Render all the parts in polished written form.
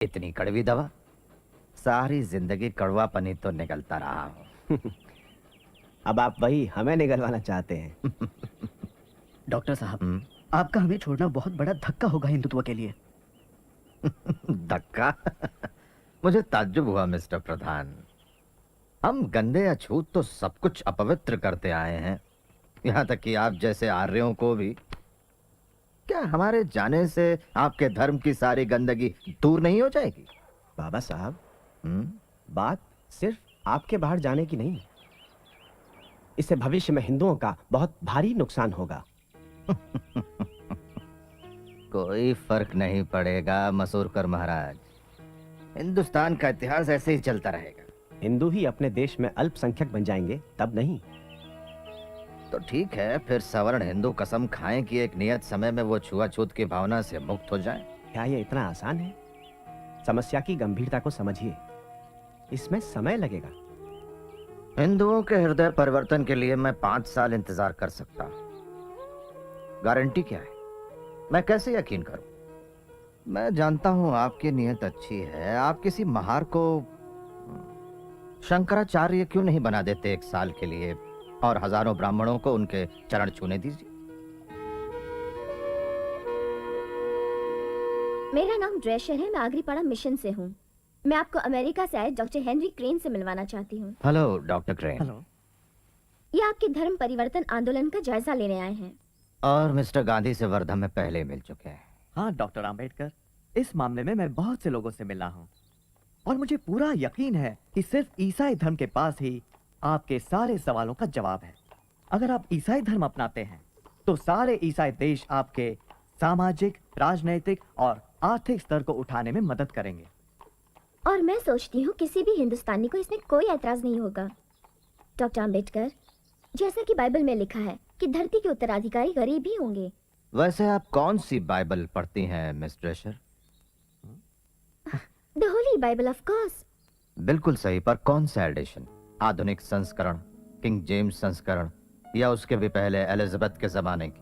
इतनी कड़वी दवा, सारी जिंदगी कड़वापनी तो निकलता रहा हूँ। अब आप वही हमें निगलवाना चाहते हैं। डॉक्टर साहब, आपका हमें छोड़ना बहुत बड़ा धक्का होगा हिंदुत्व के लिए। धक्का? मुझे ताज्जुब हुआ मिस्टर प्रधान। हम गंदे या छूत तो सब कुछ अपवित्र करते आए हैं, यहाँ तक कि आप जैसे आर्यों को भी। क्या हमारे जाने से आपके धर्म की सारी गंदगी दूर नहीं हो जाएगी? बाबा साहब, बात सिर्फ आपके बाहर जाने की नहीं, इससे भविष्य में हिंदुओं का बहुत भारी नुकसान होगा। कोई फर्क नहीं पड़ेगा मसूरकर महाराज, हिंदुस्तान का इतिहास ऐसे ही चलता रहेगा। हिंदू ही अपने देश में अल्पसंख्यक बन जाएंगे, तब नहीं। तो ठीक है, फिर सवर्ण हिंदू कसम खाएं कि एक नियत समय में वो छुआछूत की भावना से मुक्त हो जाएं। क्या ये इतना आसान है? समस्या की गंभीरता को समझिए, इसमें समय लगेगा। हिंदुओं के हृदय परिवर्तन के लिए मैं 5 साल इंतजार कर सकता हूं। गारंटी क्या है? मैं कैसे यकीन करूं? मैं जानता हूं आपकी नीयत अच्छी है। आप किसी महार को शंकराचार्य क्यों नहीं बना देते 1 साल के लिए, और हजारों ब्राह्मणों को उनके चरण छूने दीजिए। मेरा नाम ड्रेशर है, मैं आगरीपाड़ा मिशन से हूँ। मैं आपको अमेरिका से आए डॉक्टर हेनरी क्रेन से मिलवाना चाहती हूँ। Hello doctor crane. हेलो। ये आपके धर्म परिवर्तन आंदोलन का जायजा लेने आए हैं। और मिस्टर गांधी से वर्धा में पहले मिल चुके हैं। हाँ डॉक्टर आम्बेडकर, इस मामले में मैं बहुत से लोगों से मिला हूँ और मुझे पूरा यकीन है कि सिर्फ ईसाई धर्म के पास ही आपके सारे सवालों का जवाब है। अगर आप ईसाई धर्म अपनाते हैं तो सारे ईसाई देश आपके सामाजिक, राजनैतिक और आर्थिक स्तर को उठाने में मदद करेंगे। और मैं सोचती हूँ किसी भी हिंदुस्तानी को इसमें कोई ऐतराज नहीं होगा। डॉक्टर आम्बेडकर, जैसा कि बाइबल में लिखा है कि धरती के उत्तराधिकारी गरीब ही होंगे। वैसे आप कौन सी बाइबल पढ़ती हैं miss Drescher? The holy Bible of course. बिल्कुल सही, पर कौन सा एडिशन? आधुनिक संस्करण, किंग जेम्स संस्करण, या उसके भी पहले एलिजाबेथ के जमाने की?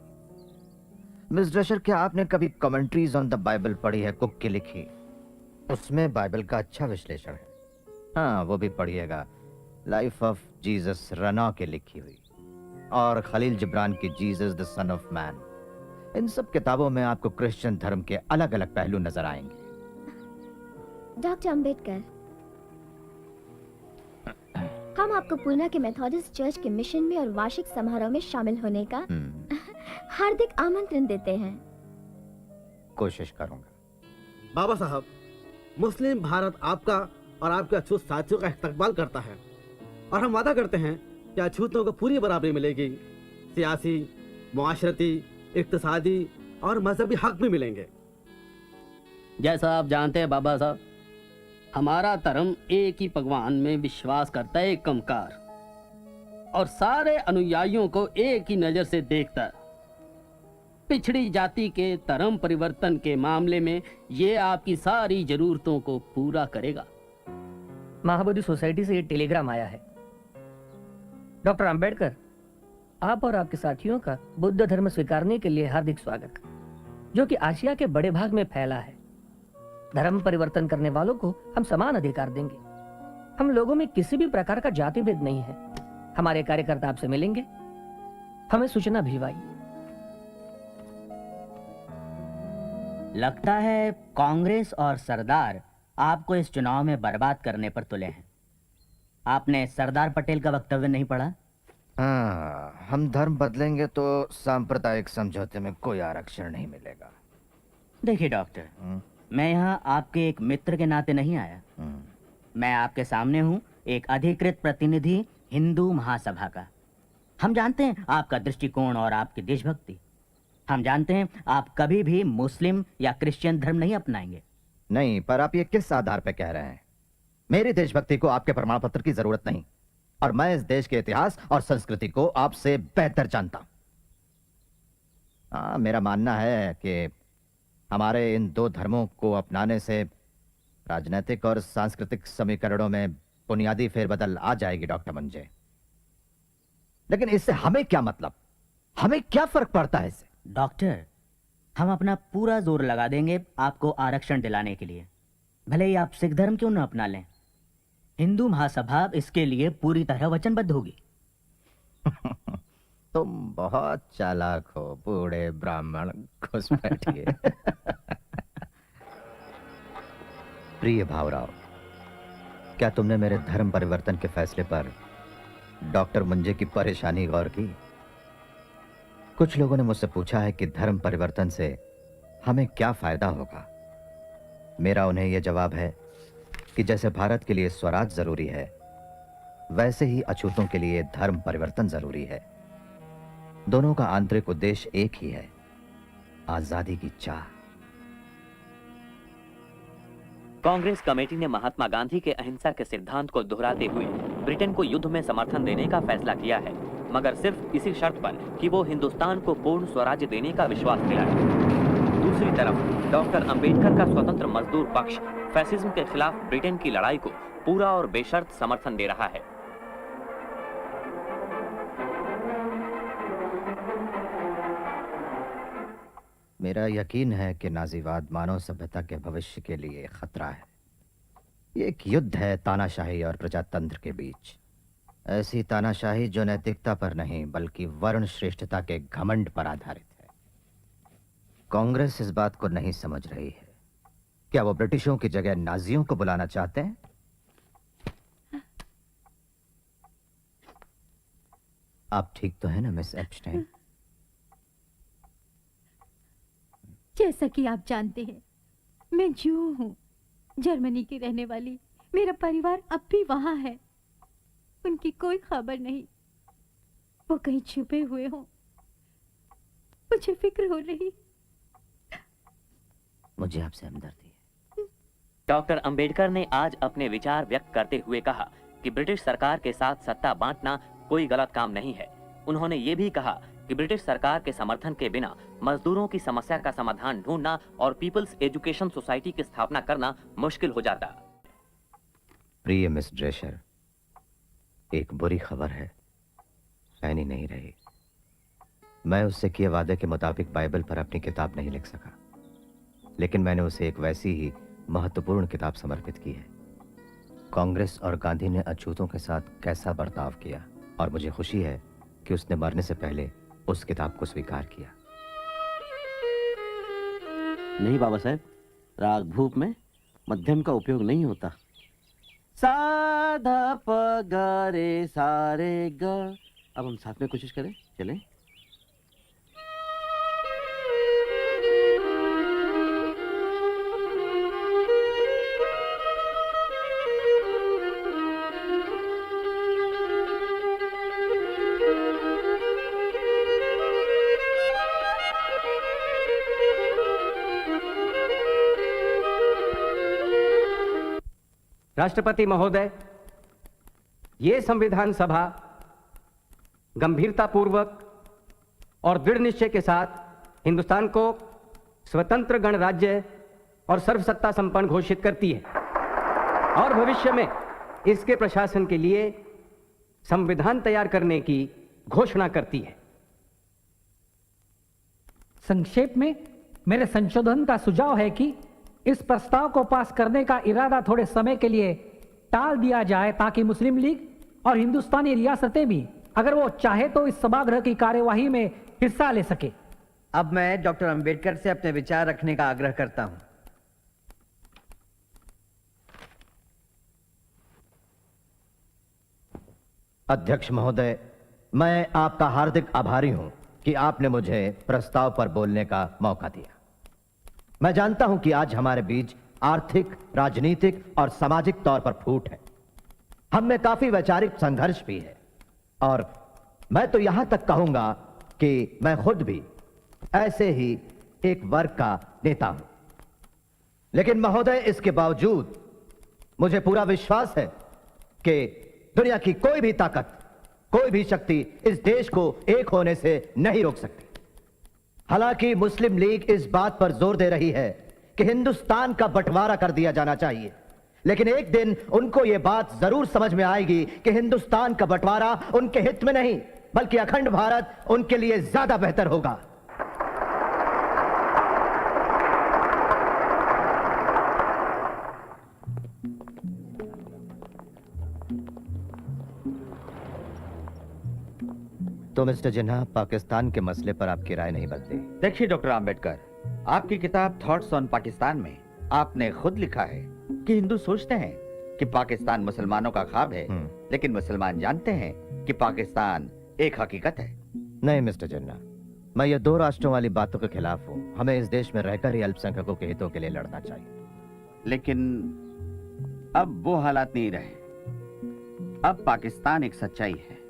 मिस ड्रेशर, क्या आपने कभी कमेंट्रीज ऑन द बाइबल पढ़ी है, कुक की लिखी? उसमें बाइबल का अच्छा विश्लेषण है। हाँ, वो भी पढ़िएगा। लाइफ ऑफ जीसस रनौ के लिखी हुई, और खलील जिब्रान की Jesus the son of man. इन सब किताबों में आपको क्रिश्चियन धर्म के अलग अलग पहलू नजर आएंगे। डॉक्टर आम्बेडकर, हम आपको पूना के मेथोडिस्ट चर्च के मिशन में और वार्षिक समारोह में शामिल होने का हार्दिक आमंत्रण देते हैं। कोशिश करूंगा। बाबा साहब, मुस्लिम भारत आपका और आपके अछूत साथियों का इस्तकबाल करता है, और हम वादा करते हैं कि अछूतों को पूरी बराबरी मिलेगी। सियासी, मुआशरती, इक्तिसादी और मजहबी हक भी मिलेंगे। जैसा आप जानते हैं बाबा साहब, हमारा धर्म एक ही भगवान में विश्वास करता है, एक कमकार, और सारे अनुयायियों को एक ही नजर से देखता है। पिछड़ी जाति के धर्म परिवर्तन के मामले में ये आपकी सारी जरूरतों को पूरा करेगा। महाबोधि सोसाइटी से ये टेलीग्राम आया है। डॉक्टर अंबेडकर, आप और आपके साथियों का बुद्ध धर्म स्वीकारने के लिए हार्दिक स्वागत, जो कि आशिया के बड़े भाग में फैला है। धर्म परिवर्तन करने वालों को हम समान अधिकार देंगे। हम लोगों में किसी भी प्रकार का जाति भेद नहीं है। हमारे कार्यकर्ता आपसे मिलेंगे, हमें सूचना भिजवाइए। लगता है कांग्रेस और सरदार आपको इस चुनाव में बर्बाद करने पर तुले हैं। आपने सरदार पटेल का वक्तव्य नहीं पढ़ा? हाँ, हम धर्म बदलेंगे तो सांप्रदायिक समझौते में कोई आरक्षण नहीं मिलेगा। देखिए डॉक्टर, मैं यहाँ आपके एक मित्र के नाते नहीं आया। मैं आपके सामने हूँ एक अधिकृत प्रतिनिधि हिंदू महासभा का। हम जानते हैं आपका दृष्टिकोण और आपकी देशभक्ति। हम जानते हैं आप कभी भी मुस्लिम या क्रिश्चियन धर्म नहीं अपनाएंगे। नहीं, पर आप ये किस आधार पर कह रहे हैं? मेरी देशभक्ति को आपके प्रमाण पत्र की जरूरत नहीं, और मैं इस देश के इतिहास और संस्कृति को आपसे बेहतर जानता हूं। मेरा मानना है कि हमारे इन 2 धर्मों को अपनाने से राजनीतिक और सांस्कृतिक समीकरणों में बुनियादी फेरबदल आ जाएगी डॉक्टर मंजे। लेकिन इससे हमें क्या मतलब? हमें क्या फर्क पड़ता है इससे? डॉक्टर, हम अपना पूरा जोर लगा देंगे आपको आरक्षण दिलाने के लिए। भले ही आप सिख धर्म क्यों न अपना लें, हिंदू महासभा इसके लिए पूरी तरह वचनबद्ध होगी। तुम बहुत चालाक हो बूढ़े ब्राह्मण, घुस बैठिए। प्रिय भावराव, क्या तुमने मेरे धर्म परिवर्तन के फैसले पर डॉक्टर मुंजे की परेशानी गौर की? कुछ लोगों ने मुझसे पूछा है कि धर्म परिवर्तन से हमें क्या फायदा होगा। मेरा उन्हें यह जवाब है कि जैसे भारत के लिए स्वराज जरूरी है, वैसे ही अछूतों के लिए धर्म परिवर्तन जरूरी है। दोनों का आंतरिक उद्देश्य एक ही है, आजादी की चाह। कांग्रेस कमेटी ने महात्मा गांधी के अहिंसा के सिद्धांत को दोहराते हुए ब्रिटेन को युद्ध में समर्थन देने का फैसला किया है, मगर सिर्फ इसी शर्त पर कि वो हिंदुस्तान को पूर्ण स्वराज्य देने का विश्वास दिलाए। दूसरी तरफ डॉक्टर अंबेडकर का स्वतंत्र मजदूर पक्ष फैसिज्म के खिलाफ ब्रिटेन की लड़ाई को पूरा और बेशर्त समर्थन दे रहा है। मेरा यकीन है कि नाजीवाद मानव सभ्यता के भविष्य के लिए खतरा है। ये एक युद्ध है तानाशाही और प्रजातंत्र के बीच। ऐसी तानाशाही जो नैतिकता पर नहीं बल्कि वर्ण श्रेष्ठता के घमंड पर आधारित है। कांग्रेस इस बात को नहीं समझ रही है। क्या वो ब्रिटिशों की जगह नाजियों को बुलाना चाहते हैं? आप ठीक तो है ना मिस एप्स्टाइन? जैसा कि आप जानते हैं, मैं जू हूँ, जर्मनी की रहने वाली। मेरा परिवार अब भी वहां है। उनकी कोई खबर नहीं। वो कहीं छुपे हुए हों। मुझे फिक्र हो रही। मुझे आपसे हमदर्दी है। डॉक्टर अंबेडकर ने आज अपने विचार व्यक्त करते हुए कहा कि ब्रिटिश सरकार के साथ सत्ता बांटना कोई गलत काम नहीं है। उन्होंने ये भी कहा कि ब्रिटिश सरकार के समर्थन के बिना मजदूरों की समस्या का समाधान ढूंढना और पीपल्स एजुकेशन सोसाइटी की स्थापना करना मुश्किल हो जाता। प्रिय मिस ड्रेशर, एक बुरी खबर है, फैनी नहीं रही। मैं उससे किए वादे के मुताबिक बाइबल पर अपनी किताब नहीं लिख सका, लेकिन मैंने उसे एक वैसी ही महत्वपूर्ण किताब समर्पित की है। कांग्रेस और गांधी ने अछूतों के साथ कैसा बर्ताव किया, और मुझे खुशी है कि उसने मरने से पहले उस किताब को स्वीकार किया। नहीं बाबा साहब, राग भूप में मध्यम का उपयोग नहीं होता। साधा प ग रे सा रे ग। अब हम साथ में कोशिश करें, चलें। राष्ट्रपति महोदय, ये संविधान सभा गंभीरतापूर्वक और दृढ़ निश्चय के साथ हिंदुस्तान को स्वतंत्र गणराज्य और सर्वसत्ता संपन्न घोषित करती है और भविष्य में इसके प्रशासन के लिए संविधान तैयार करने की घोषणा करती है। संक्षेप में मेरे संशोधन का सुझाव है कि इस प्रस्ताव को पास करने का इरादा थोड़े समय के लिए टाल दिया जाए, ताकि मुस्लिम लीग और हिंदुस्तानी रियासतें भी, अगर वो चाहे तो, इस सभागृह की कार्यवाही में हिस्सा ले सके। अब मैं डॉक्टर अंबेडकर से अपने विचार रखने का आग्रह करता हूं। अध्यक्ष महोदय, मैं आपका हार्दिक आभारी हूं कि आपने मुझे प्रस्ताव पर बोलने का मौका दिया। मैं जानता हूं कि आज हमारे बीच आर्थिक, राजनीतिक और सामाजिक तौर पर फूट है। हम में काफी वैचारिक संघर्ष भी है, और मैं तो यहां तक कहूंगा कि मैं खुद भी ऐसे ही एक वर्ग का नेता हूं। लेकिन महोदय, इसके बावजूद मुझे पूरा विश्वास है कि दुनिया की कोई भी ताकत, कोई भी शक्ति इस देश को एक होने से नहीं रोक सकती। हालांकि मुस्लिम लीग इस बात पर जोर दे रही है कि हिंदुस्तान का बंटवारा कर दिया जाना चाहिए, लेकिन एक दिन उनको यह बात जरूर समझ में आएगी कि हिंदुस्तान का बंटवारा उनके हित में नहीं, बल्कि अखंड भारत उनके लिए ज्यादा बेहतर होगा। तो मिस्टर जिन्ना, पाकिस्तान के मसले पर आपकी राय नहीं बनती। देखिए डॉक्टर आम्बेडकर, आपकी किताब थॉट्स ऑन पाकिस्तान में आपने खुद लिखा है कि हिंदू सोचते हैं कि पाकिस्तान मुसलमानों का ख्वाब है, लेकिन मुसलमान जानते हैं कि पाकिस्तान एक हकीकत है। नहीं मिस्टर जिन्ना, मैं ये दो राष्ट्रों वाली बातों के खिलाफ हूँ। हमें इस देश में रहकर ही अल्पसंख्यकों के हितों के लिए लड़ना चाहिए। लेकिन अब वो हालात नहीं रहे। अब पाकिस्तान एक सच्चाई है।